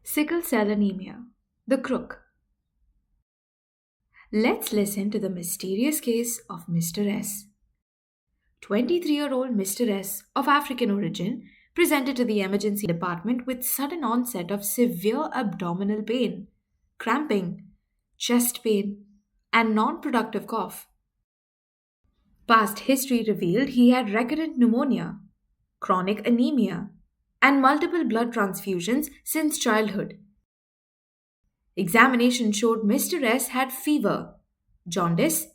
Sickle cell anemia, the crook. Let's listen to the mysterious case of Mr. S. 23-year-old Mr. S, of African origin, presented to the emergency department with sudden onset of severe abdominal pain, cramping, chest pain, and non productive cough. Past history revealed he had recurrent pneumonia, chronic anemia, and multiple blood transfusions since childhood. Examination showed Mr. S had fever, jaundice,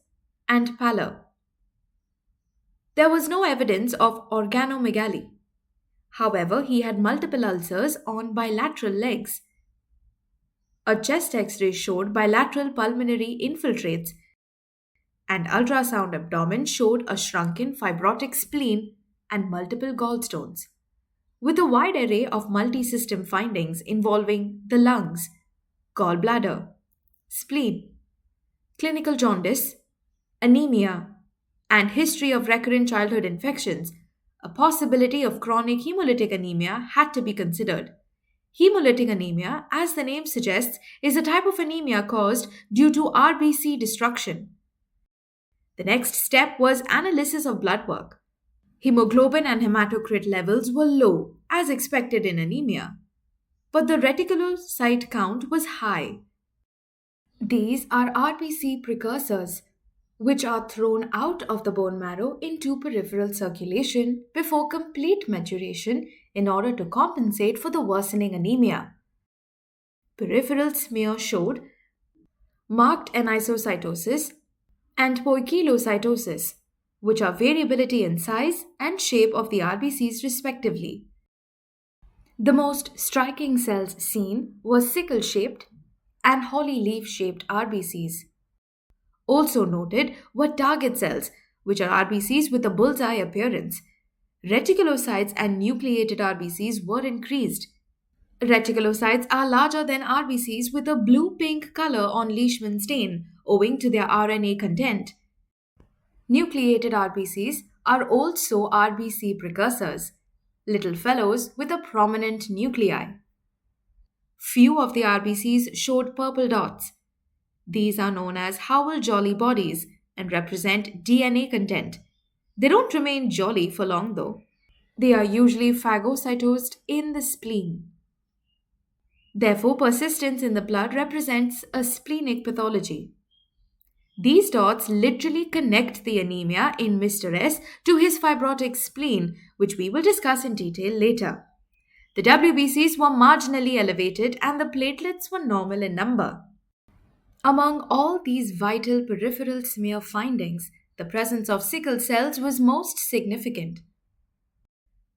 and pallor. There was no evidence of organomegaly. However, he had multiple ulcers on bilateral legs. A chest x ray showed bilateral pulmonary infiltrates, and ultrasound abdomen showed a shrunken fibrotic spleen and multiple gallstones, with a wide array of multi-system findings involving the lungs, gallbladder, spleen, clinical jaundice, anemia, and history of recurrent childhood infections. A possibility of chronic hemolytic anemia had to be considered. Hemolytic anemia, as the name suggests, is a type of anemia caused due to RBC destruction. The next step was analysis of blood work. Hemoglobin and hematocrit levels were low, as expected in anemia, but the reticulocyte count was high. These are RBC precursors, which are thrown out of the bone marrow into peripheral circulation before complete maturation in order to compensate for the worsening anemia. Peripheral smear showed marked anisocytosis and poikilocytosis, which are variability in size and shape of the RBCs respectively. The most striking cells seen were sickle-shaped and holly leaf-shaped RBCs. Also noted were target cells, which are RBCs with a bullseye appearance. Reticulocytes and nucleated RBCs were increased. Reticulocytes are larger than RBCs with a blue-pink color on Leishman stain, owing to their RNA content. Nucleated RBCs are also RBC precursors, little fellows with a prominent nuclei. Few of the RBCs showed purple dots. These are known as Howell jolly bodies and represent DNA content. They don't remain jolly for long though. They are usually phagocytosed in the spleen. Therefore, persistence in the blood represents a splenic pathology. These dots literally connect the anemia in Mr. S to his fibrotic spleen, which we will discuss in detail later. The WBCs were marginally elevated and the platelets were normal in number. Among all these vital peripheral smear findings, the presence of sickle cells was most significant.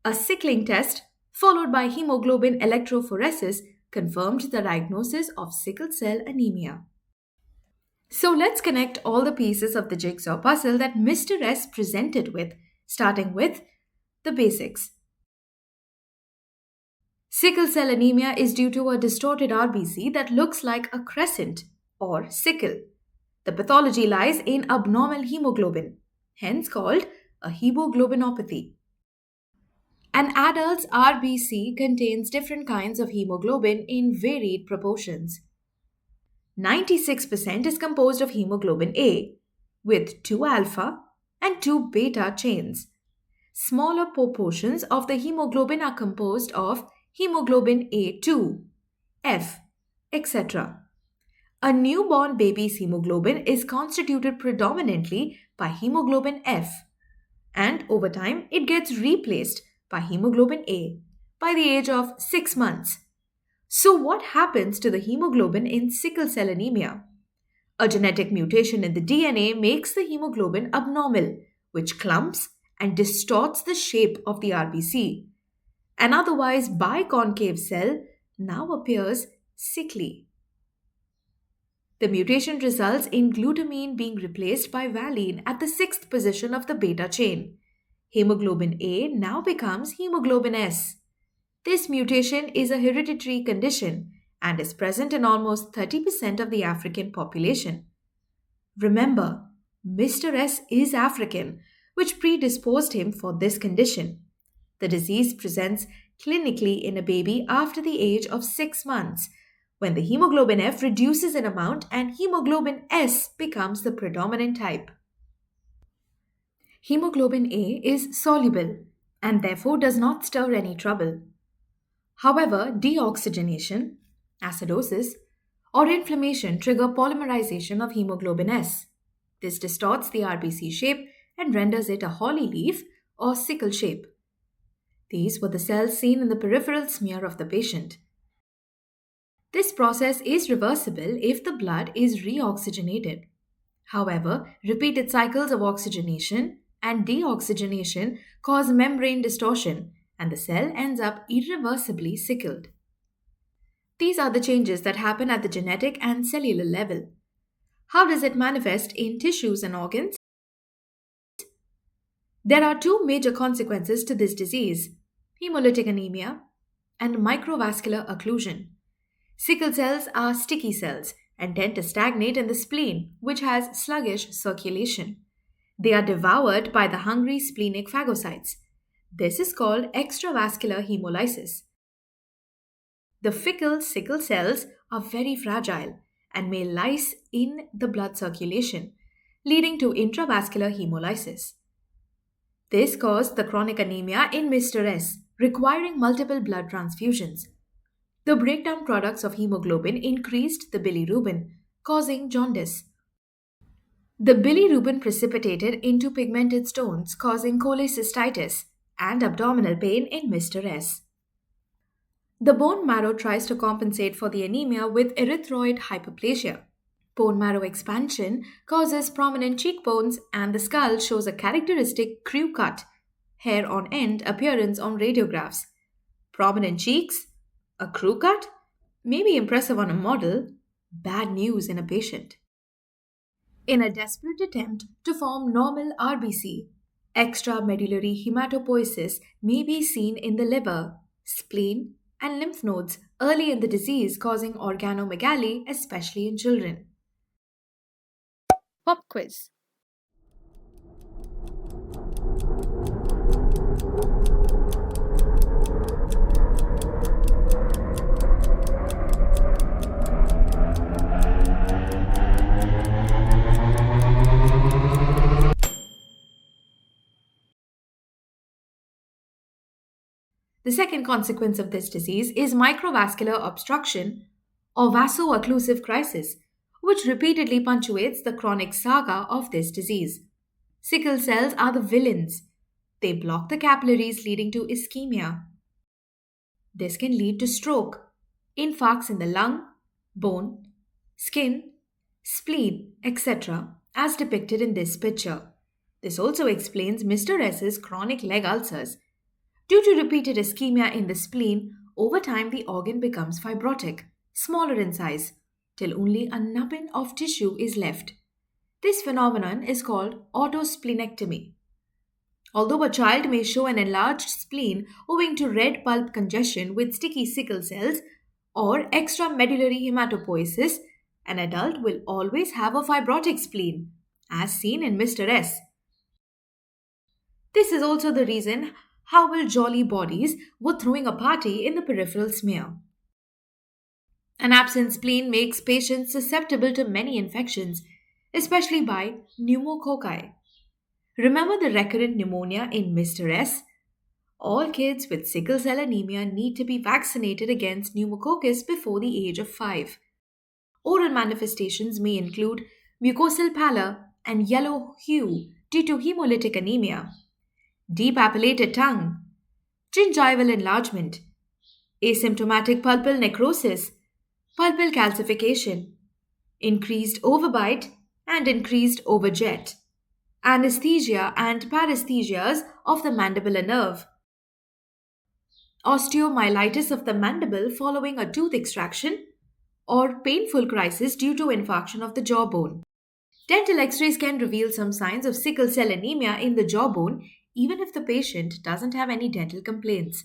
A sickling test, followed by hemoglobin electrophoresis, confirmed the diagnosis of sickle cell anemia. So let's connect all the pieces of the jigsaw puzzle that Mr. S presented with, starting with the basics. Sickle cell anemia is due to a distorted RBC that looks like a crescent or sickle. The pathology lies in abnormal hemoglobin, hence called a hemoglobinopathy. An adult's RBC contains different kinds of hemoglobin in varied proportions. 96% is composed of hemoglobin A, with 2 alpha and 2 beta chains. Smaller proportions of the hemoglobin are composed of hemoglobin A2, F, etc. A newborn baby's hemoglobin is constituted predominantly by hemoglobin F, and over time it gets replaced by hemoglobin A by the age of 6 months. So, what happens to the hemoglobin in sickle cell anemia? A genetic mutation in the DNA makes the hemoglobin abnormal, which clumps and distorts the shape of the RBC. An otherwise biconcave cell now appears sickly. The mutation results in glutamine being replaced by valine at the 6th position of the beta chain. Hemoglobin A now becomes hemoglobin S. This mutation is a hereditary condition and is present in almost 30% of the African population. Remember, Mr. S is African, which predisposed him for this condition. The disease presents clinically in a baby after the age of 6 months, when the hemoglobin F reduces in amount and hemoglobin S becomes the predominant type. Hemoglobin A is soluble and therefore does not stir any trouble. However, deoxygenation, acidosis, or inflammation trigger polymerization of hemoglobin S. This distorts the RBC shape and renders it a holly leaf or sickle shape. These were the cells seen in the peripheral smear of the patient. This process is reversible if the blood is reoxygenated. However, repeated cycles of oxygenation and deoxygenation cause membrane distortion and the cell ends up irreversibly sickled. These are the changes that happen at the genetic and cellular level. How does it manifest in tissues and organs? There are two major consequences to this disease: hemolytic anemia and microvascular occlusion. Sickle cells are sticky cells and tend to stagnate in the spleen, which has sluggish circulation. They are devoured by the hungry splenic phagocytes. This is called extravascular hemolysis. The fickle sickle cells are very fragile and may lyse in the blood circulation, leading to intravascular hemolysis. This caused the chronic anemia in Mr. S, requiring multiple blood transfusions. The breakdown products of hemoglobin increased the bilirubin, causing jaundice. The bilirubin precipitated into pigmented stones, causing cholecystitis and abdominal pain in Mr. S. The bone marrow tries to compensate for the anemia with erythroid hyperplasia. Bone marrow expansion causes prominent cheekbones, and the skull shows a characteristic crew cut, hair on end appearance on radiographs. Prominent cheeks, a crew cut, may be impressive on a model, bad news in a patient. In a desperate attempt to form normal RBC, extramedullary hematopoiesis may be seen in the liver, spleen, and lymph nodes early in the disease, causing organomegaly, especially in children. Pop quiz. The second consequence of this disease is microvascular obstruction or vaso-occlusive crisis, which repeatedly punctuates the chronic saga of this disease. Sickle cells are the villains. They block the capillaries, leading to ischemia. This can lead to stroke, infarcts in the lung, bone, skin, spleen, etc., as depicted in this picture. This also explains Mr. S's chronic leg ulcers. Due to repeated ischemia in the spleen, over time the organ becomes fibrotic, smaller in size, till only a nubbin of tissue is left. This phenomenon is called autosplenectomy. Although a child may show an enlarged spleen owing to red pulp congestion with sticky sickle cells or extramedullary hematopoiesis, an adult will always have a fibrotic spleen, as seen in Mr. S. This is also the reason Howell jolly bodies were throwing a party in the peripheral smear. An absent spleen makes patients susceptible to many infections, especially by pneumococci. Remember the recurrent pneumonia in Mr. S? All kids with sickle cell anemia need to be vaccinated against pneumococcus before the age of 5. Oral manifestations may include mucosal pallor and yellow hue due to hemolytic anemia, depapillated tongue, gingival enlargement, asymptomatic pulpal necrosis, pulpal calcification, increased overbite and increased overjet, anesthesia and paresthesias of the mandibular nerve, osteomyelitis of the mandible following a tooth extraction, or painful crisis due to infarction of the jawbone. Dental x-rays can reveal some signs of sickle cell anemia in the jawbone even if the patient doesn't have any dental complaints.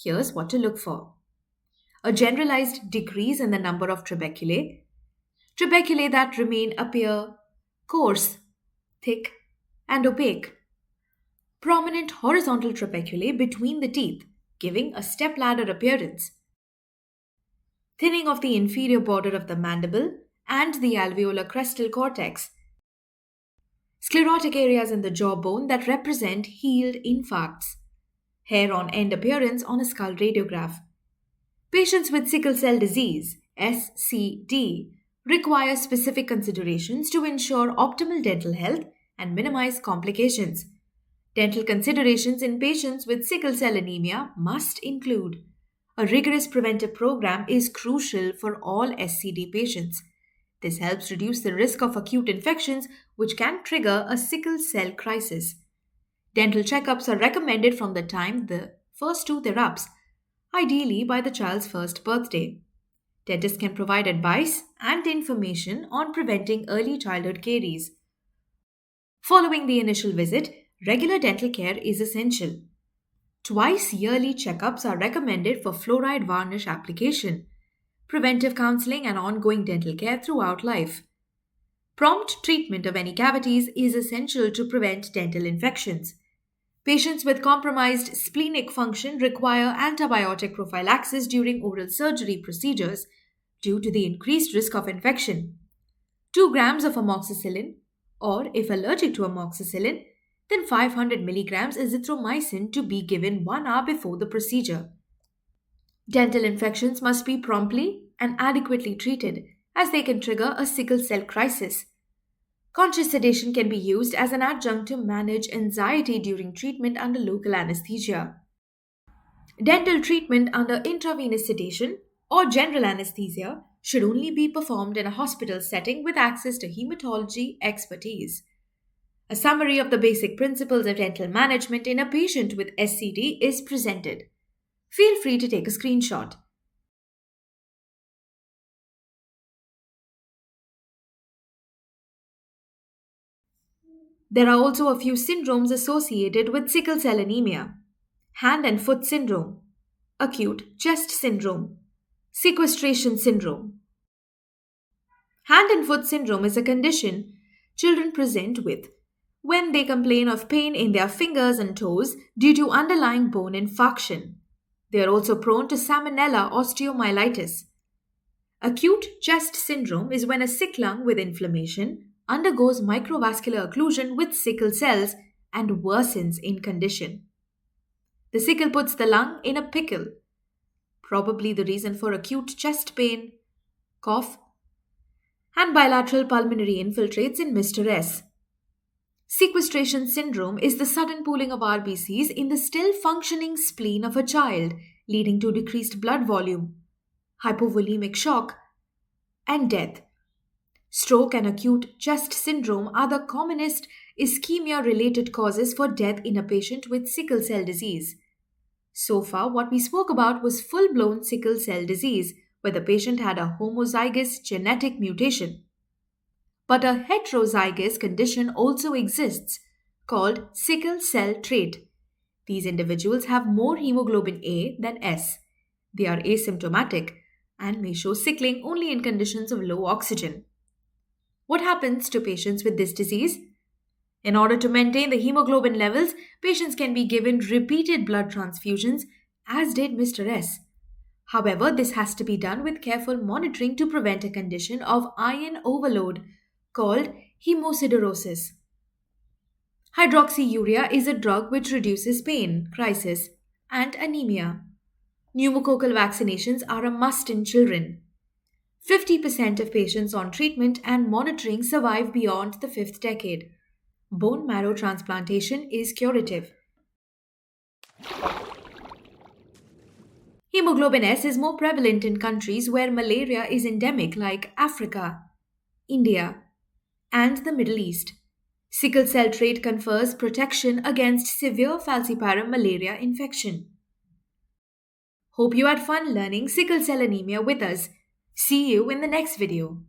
Here's what to look for: a generalized decrease in the number of trabeculae that appear coarse, thick, and opaque, prominent horizontal trabeculae between the teeth, giving a stepladder appearance. Thinning of the inferior border of the mandible and the alveolar crestal cortex. Sclerotic areas in the jawbone that represent healed infarcts. Hair on end appearance on a skull radiograph. Patients with sickle cell disease, SCD, require specific considerations to ensure optimal dental health and minimize complications. Dental considerations in patients with sickle cell anemia must include a rigorous preventive program is crucial for all SCD patients. This helps reduce the risk of acute infections which can trigger a sickle cell crisis. Dental checkups are recommended from the time the first tooth erupts, ideally by the child's first birthday. Dentists can provide advice and information on preventing early childhood caries. Following the initial visit, regular dental care is essential. Twice yearly checkups are recommended for fluoride varnish application, preventive counseling, and ongoing dental care throughout life. Prompt treatment of any cavities is essential to prevent dental infections. Patients with compromised splenic function require antibiotic prophylaxis during oral surgery procedures due to the increased risk of infection. 2 grams of amoxicillin, or if allergic to amoxicillin, then 500 milligrams azithromycin to be given 1 hour before the procedure. Dental infections must be promptly and adequately treated as they can trigger a sickle cell crisis. Conscious sedation can be used as an adjunct to manage anxiety during treatment under local anesthesia. Dental treatment under intravenous sedation or general anesthesia should only be performed in a hospital setting with access to hematology expertise. A summary of the basic principles of dental management in a patient with SCD is presented. Feel free to take a screenshot. There are also a few syndromes associated with sickle cell anemia. Hand and foot syndrome, acute chest syndrome, sequestration syndrome. Hand and foot syndrome is a condition children present with when they complain of pain in their fingers and toes due to underlying bone infarction. They are also prone to salmonella osteomyelitis. Acute chest syndrome is when a sick lung with inflammation undergoes microvascular occlusion with sickle cells and worsens in condition. The sickle puts the lung in a pickle, probably the reason for acute chest pain, cough, and bilateral pulmonary infiltrates in Mr. S. Sequestration syndrome is the sudden pooling of RBCs in the still functioning spleen of a child, leading to decreased blood volume, hypovolemic shock, and death. Stroke and acute chest syndrome are the commonest ischemia-related causes for death in a patient with sickle cell disease. So far, what we spoke about was full-blown sickle cell disease, where the patient had a homozygous genetic mutation. But a heterozygous condition also exists, called sickle cell trait. These individuals have more hemoglobin A than S. They are asymptomatic and may show sickling only in conditions of low oxygen. What happens to patients with this disease? In order to maintain the hemoglobin levels, patients can be given repeated blood transfusions, as did Mr. S. However, this has to be done with careful monitoring to prevent a condition of iron overload called hemosiderosis. Hydroxyurea is a drug which reduces pain, crisis, and anemia. Pneumococcal vaccinations are a must in children. 50% of patients on treatment and monitoring survive beyond the 5th decade. Bone marrow transplantation is curative. Hemoglobin S is more prevalent in countries where malaria is endemic like Africa, India, and the Middle East. Sickle cell trait confers protection against severe falciparum malaria infection. Hope you had fun learning sickle cell anemia with us. See you in the next video.